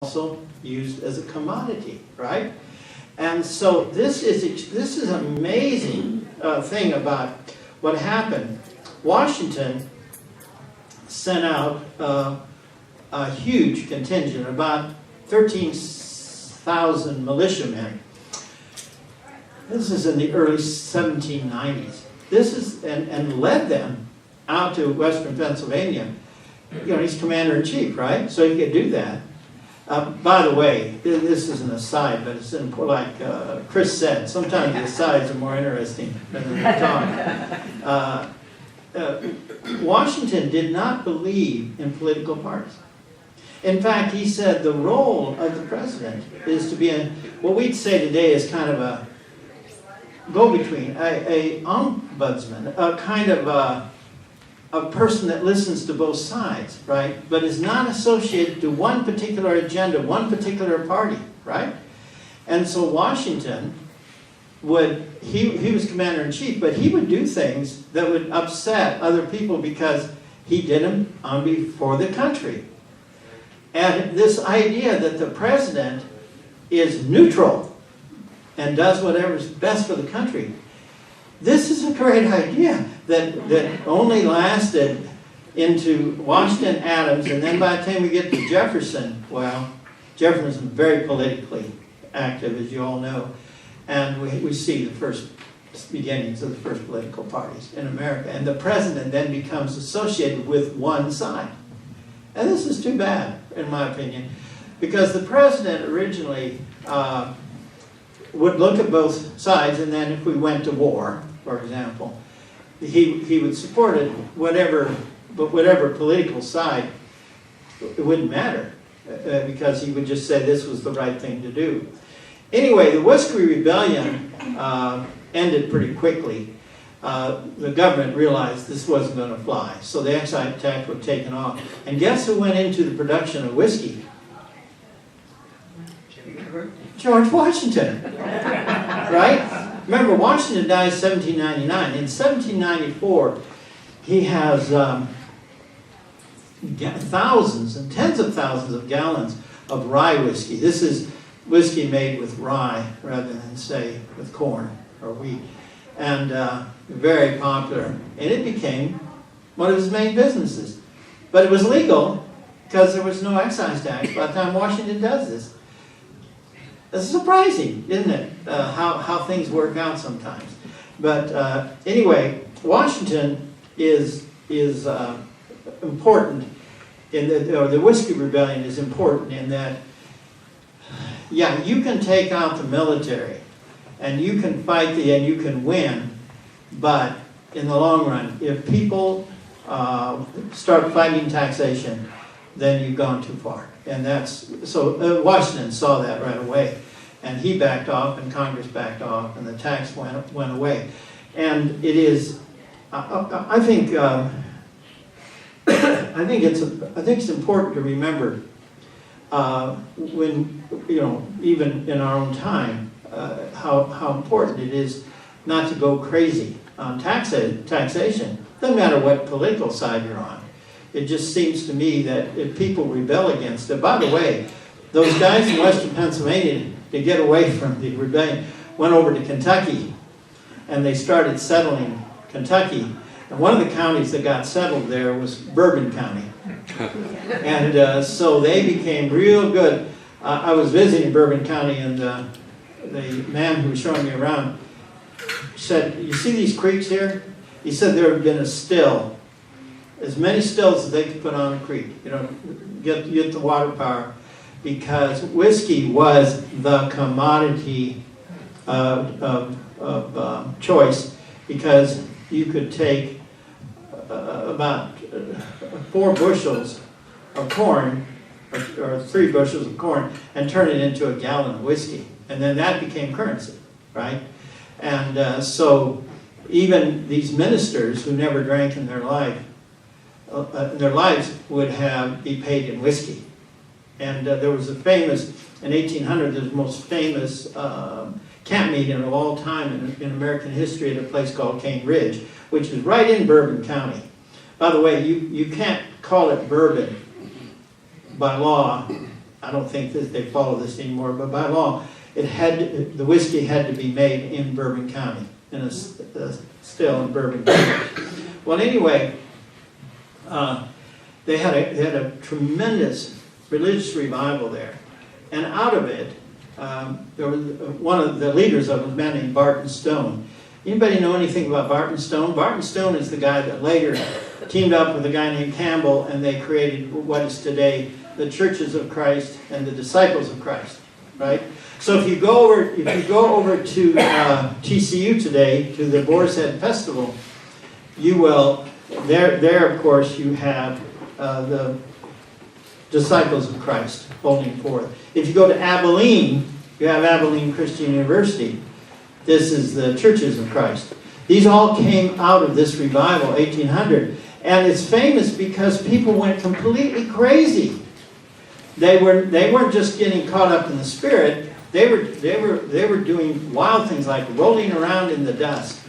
also used as a commodity, right? And so this is an amazing thing about what happened. Washington sent out a huge contingent, about 13,000 militiamen. This is in the early 1790s. This is and led them out to western Pennsylvania. You know, he's commander-in-chief, right? So he could do that. By the way, this is an aside, but it's important. Like Chris said, sometimes the asides are more interesting than the talk. Washington did not believe in political parties. In fact, he said the role of the president is to be what we'd say today is kind of a go-between, a ombudsman, a kind of a person that listens to both sides, right? But is not associated to one particular agenda, one particular party, right? And so Washington he was commander-in-chief, but he would do things that would upset other people because he did them for the country. And this idea that the president is neutral and does whatever's best for the country, this is a great idea that only lasted into Washington, Adams, and then by the time we get to Jefferson, well, Jefferson was very politically active, as you all know, and we see the first beginnings of the first political parties in America, and the president then becomes associated with one side. And this is too bad, in my opinion, because the president originally would look at both sides, and then if we went to war, for example, he would support it, whatever political side, it wouldn't matter, because he would just say this was the right thing to do. Anyway, the Whiskey Rebellion ended pretty quickly. The government realized this wasn't going to fly, so the excise tax was taken off. And guess who went into the production of whiskey? George Washington, right? Remember, Washington died in 1799. In 1794, he has thousands and tens of thousands of gallons of rye whiskey. This is whiskey made with rye rather than, say, with corn or wheat. And very popular. And it became one of his main businesses. But it was legal because there was no excise tax by the time Washington does this. It's surprising, isn't it, how things work out sometimes. But anyway, Washington is important, or the Whiskey Rebellion is important in that, yeah, you can take out the military, and you can fight and you can win, but in the long run, if people start fighting taxation, then you've gone too far. And so Washington saw that right away, and he backed off, and Congress backed off, and the tax went away. And it is, I think it's important to remember when even in our own time how important it is not to go crazy on taxation. Doesn't matter what political side you're on. It just seems to me that if people rebel against it, by the way, those guys in western Pennsylvania, to get away from the rebellion, went over to Kentucky, and they started settling Kentucky. And one of the counties that got settled there was Bourbon County. And so they became real good. I was visiting Bourbon County, and the man who was showing me around said, "You see these creeks here?" He said there had been a still, as many stills as they could put on a creek, get the water power, because whiskey was the commodity of choice, because you could take about 4 bushels of corn, or 3 bushels of corn, and turn it into a gallon of whiskey, and then that became currency, right? And so even these ministers who never drank in their lives would be paid in whiskey. And there was a famous, in 1800, the most famous camp meeting of all time in American history at a place called Cane Ridge, which is right in Bourbon County. By the way, you can't call it bourbon by law I don't think that they follow this anymore, but by law, the whiskey had to be made in Bourbon County, in a still in Bourbon County. Well, anyway, they had a tremendous religious revival there, and out of it, there was one of the leaders of it was a man named Barton Stone. Anybody know anything about Barton Stone? Barton Stone is the guy that later teamed up with a guy named Campbell, and they created what is today the Churches of Christ and the Disciples of Christ, right? So if you go over to TCU today, to the Boar's Head Festival, you will, there of course you have the Disciples of Christ holding forth. If you go to Abilene, you have Abilene Christian University. This is the Churches of Christ. These all came out of this revival, 1800. And it's famous because people went completely crazy. They weren't just getting caught up in the Spirit. They were doing wild things like rolling around in the dust.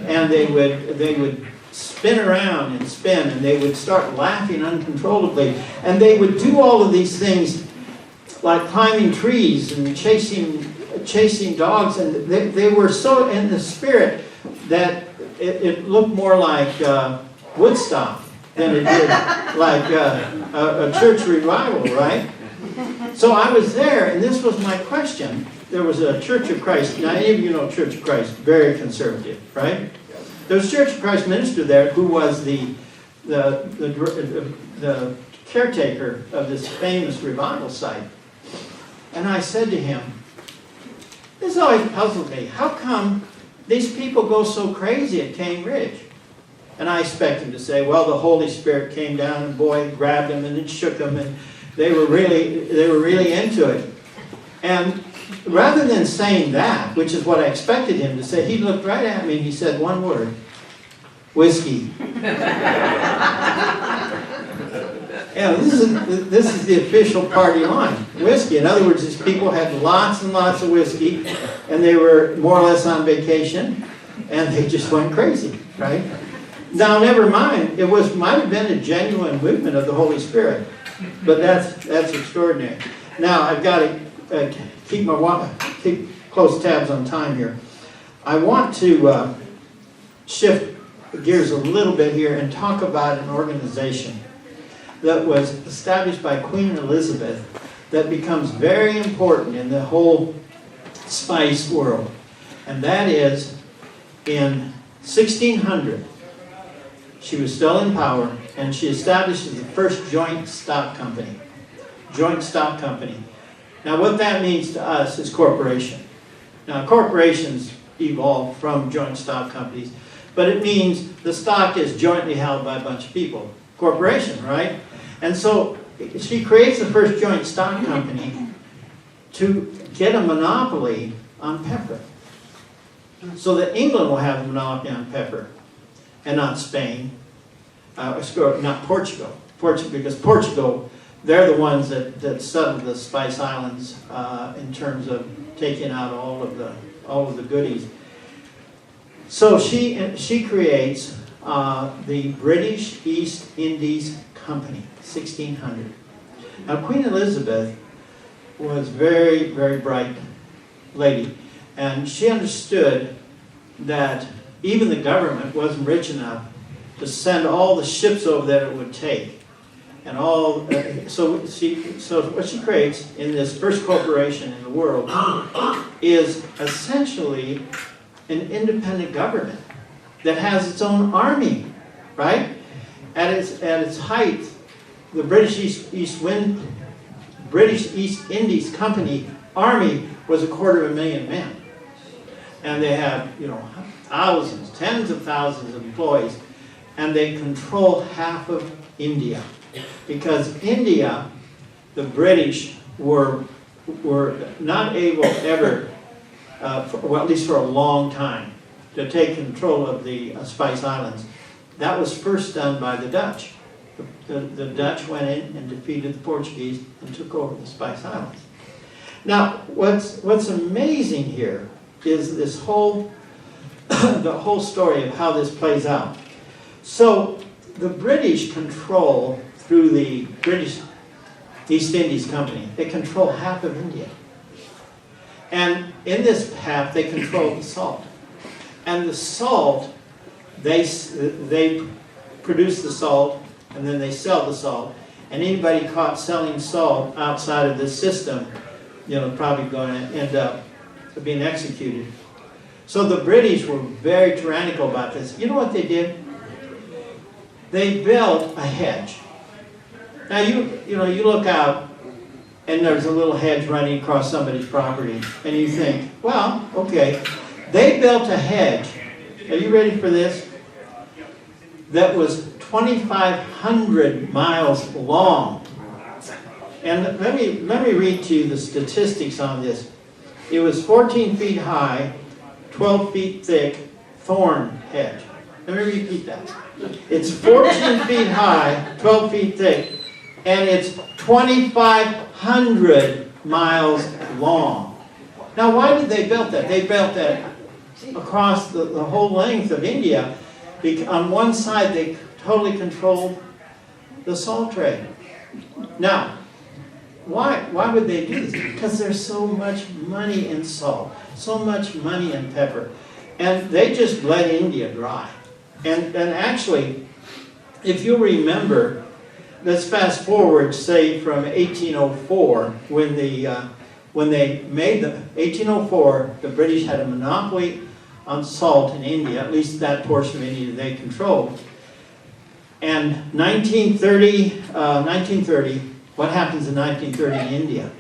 And they would spin around and spin, and they would start laughing uncontrollably. And they would do all of these things like climbing trees and chasing dogs, and they were so in the Spirit that it looked more like Woodstock than it did like a church revival, right? So I was there, and this was my question. There was a Church of Christ. Now, any of you know Church of Christ, very conservative, right? There was a Church of Christ minister there who was the caretaker of this famous revival site. And I said to him, this always puzzled me. How come these people go so crazy at Cane Ridge? And I expect him to say, well, the Holy Spirit came down and boy, grabbed them and it shook them, and they were really into it. And rather than saying that, which is what I expected him to say, he looked right at me and he said one word: whiskey. Yeah, this is the official party line, whiskey. In other words, these people had lots and lots of whiskey, and they were more or less on vacation, and they just went crazy, right? Now, never mind, might have been a genuine movement of the Holy Spirit, but that's extraordinary. Now, I've got to keep close tabs on time here. I want to shift gears a little bit here and talk about an organization that was established by Queen Elizabeth that becomes very important in the whole spice world. And that is, in 1600, she was still in power, and she establishes the first joint stock company. Joint stock company. Now what that means to us is corporation. Now corporations evolved from joint stock companies, but it means the stock is jointly held by a bunch of people. Corporation, right? And so she creates the first joint stock company to get a monopoly on pepper, so that England will have a monopoly on pepper, and not Spain, not Portugal. Because Portugal, they're the ones that settled the Spice Islands in terms of taking out all of the goodies. So she creates the British East Indies Company, 1600. Now, Queen Elizabeth was very, very bright lady, and she understood that even the government wasn't rich enough to send all the ships over that it would take, and all. So what she creates in this first corporation in the world is essentially an independent government that has its own army, right? At its height, the British East Indies Company army was 250,000 men, and they have thousands, tens of thousands of employees, and they control half of India, because India, the British were not able ever, well, at least for a long time, to take control of the Spice Islands. That was first done by the Dutch. The Dutch went in and defeated the Portuguese and took over the Spice Islands. Now, what's amazing here is this whole the whole story of how this plays out. So the British control, through the British East Indies Company. They control half of India. And in this half, they control the salt. And the salt, they produce the salt, and then they sell the salt. And anybody caught selling salt outside of this system, probably going to end up being executed. So the British were very tyrannical about this. You know what they did? They built a hedge. Now you look out, and there's a little hedge running across somebody's property, and you think, well, okay. They built a hedge. Are you ready for this? That was 2,500 miles long. And let me read to you the statistics on this. It was 14 feet high, 12 feet thick, thorn hedge. Let me repeat that. It's 14 feet high, 12 feet thick, and it's 2,500 miles long. Now, why did they build that? They built that across the whole length of India. On one side, they totally controlled the salt trade. Now, why would they do this? Because there's so much money in salt, so much money in pepper. And they just bled India dry. And actually, if you remember, let's fast forward, say, from 1804, when they made 1804, the British had a monopoly on salt in India, at least that portion of India they controlled. And 1930, what happens in 1930 in India?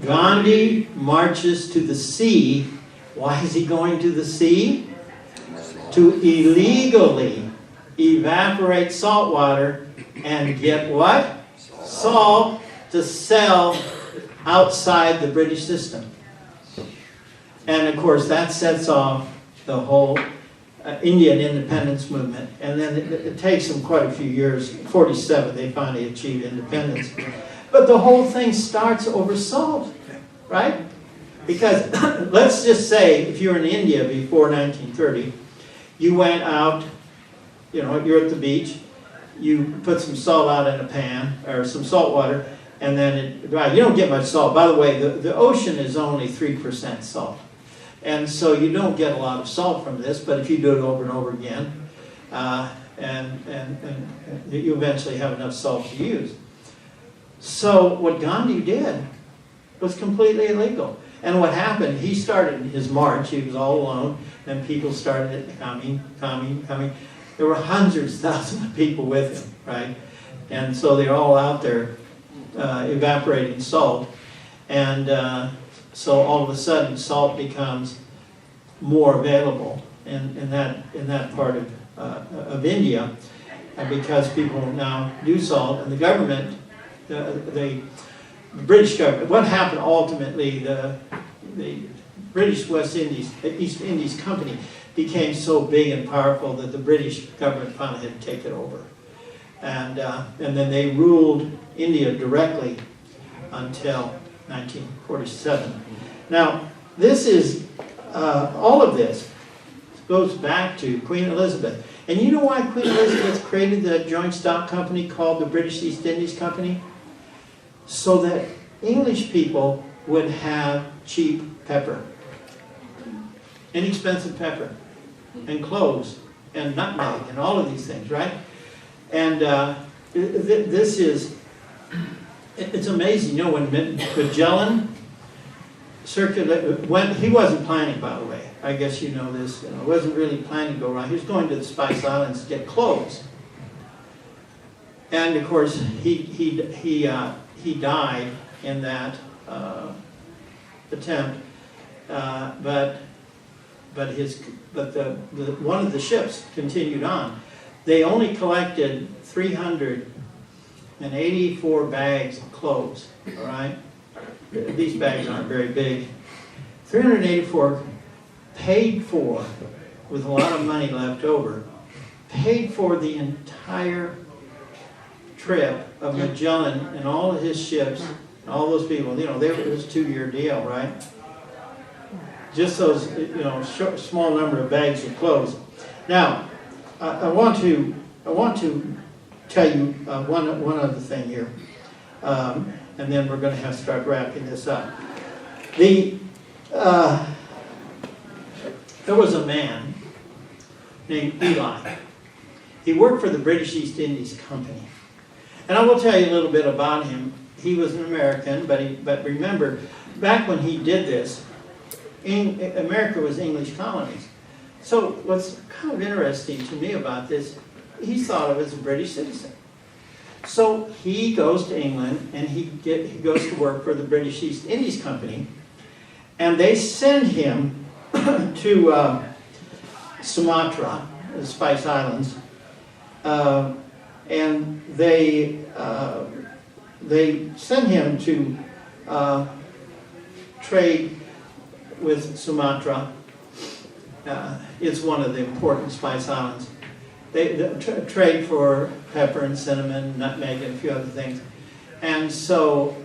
Gandhi marches to the sea. Why is he going to the sea? To illegally evaporate salt water and get what? Salt to sell outside the British system. And of course that sets off the whole Indian independence movement. And then it takes them quite a few years. 47 they finally achieve independence. But the whole thing starts over salt, right? Because let's just say if you're in India before 1930, you went out, you're at the beach, you put some salt out in a pan, or some salt water, and then it dried. You don't get much salt. By the way, the ocean is only 3% salt. And so you don't get a lot of salt from this, but if you do it over and over again, and you eventually have enough salt to use. So what Gandhi did was completely illegal. And what happened, he started his march, he was all alone, and people started coming. There were hundreds, thousands of people with him, right? And so they're all out there evaporating salt. And so all of a sudden, salt becomes more available in that part of India, because people now do salt, and the government, the British government. What happened ultimately? The British East Indies Company became so big and powerful that the British government finally had to take it over, and then they ruled India directly until 1947. Now, this is all of this goes back to Queen Elizabeth. And you know why Queen Elizabeth created the joint stock company called the British East Indies Company? So that English people would have cheap pepper, inexpensive pepper, and cloves, and nutmeg, and all of these things, right? And this is, it's amazing. When Magellan circulated, he wasn't planning, by the way. I guess you know this. He wasn't really planning to go around. He was going to the Spice Islands to get cloves. And of course, he died in that attempt, but one of the ships continued on. They only collected 384 bags of cloves. All right, these bags aren't very big. 384 paid for, with a lot of money left over, paid for the entire trip of Magellan and all of his ships, and all those people. It was a 2-year deal, right? Just those, small number of bags of clothes. Now, I want to tell you one other thing here. And then we're going to have to start wrapping this up. There was a man named Eli. He worked for the British East Indies Company. And I will tell you a little bit about him. He was an American, but remember, back when he did this, America was English colonies. So what's kind of interesting to me about this, he's thought of as a British citizen. So he goes to England and he goes to work for the British East Indies Company, and they send him to Sumatra, the Spice Islands, and they send him to trade with Sumatra. It's one of the important Spice Islands. They trade for pepper and cinnamon, nutmeg, and a few other things. And so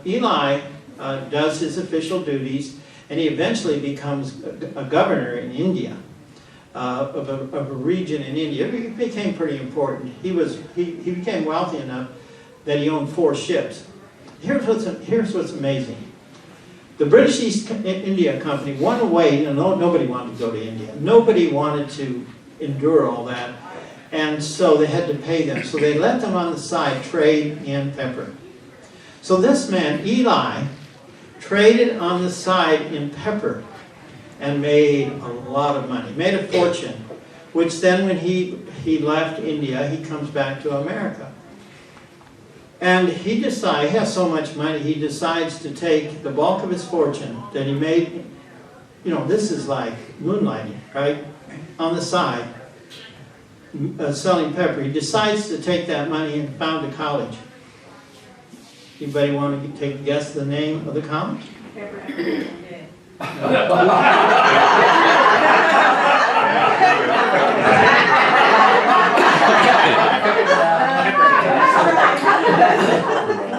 Eli does his official duties, and he eventually becomes a governor in India, of a region in India. He became pretty important. He became wealthy enough that he owned 4 ships. Here's what's amazing. The British East India Company went away, and nobody wanted to go to India. Nobody wanted to endure all that. And so they had to pay them. So they let them on the side trade in pepper. So this man, Eli, traded on the side in pepper and made a lot of money, made a fortune, which then when he left India, he comes back to America. And he has so much money, he decides to take the bulk of his fortune that he made, this is like moonlighting, right? On the side, selling pepper. He decides to take that money and found a college. Anybody want to take a guess the name of the college?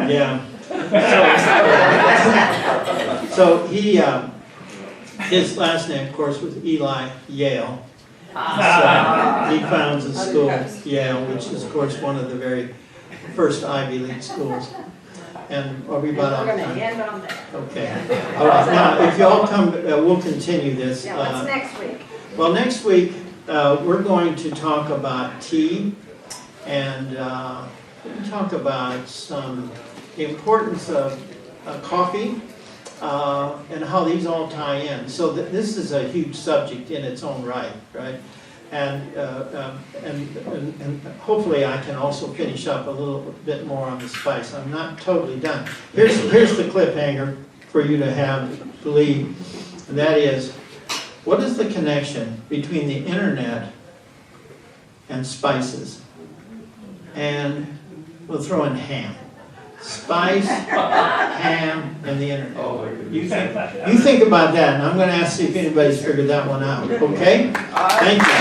Yeah. So he, his last name, of course, was Eli Yale. So he founds a school, Yale, which is, of course, one of the very first Ivy League schools. And are we about out of time? End on that. Okay. All right. Now, if you all come, we'll continue this. Yeah, what's next week? Well, next week we're going to talk about tea, and we'll talk about the importance of coffee and how these all tie in. So this is a huge subject in its own right? And hopefully I can also finish up a little bit more on the spice. I'm not totally done. Here's the cliffhanger for you to have believe, and that is, what is the connection between the internet and spices? And we'll throw in ham. Spice, ham, and the internet. You think about that, and I'm going to ask you if anybody's figured that one out. Okay? Thank you.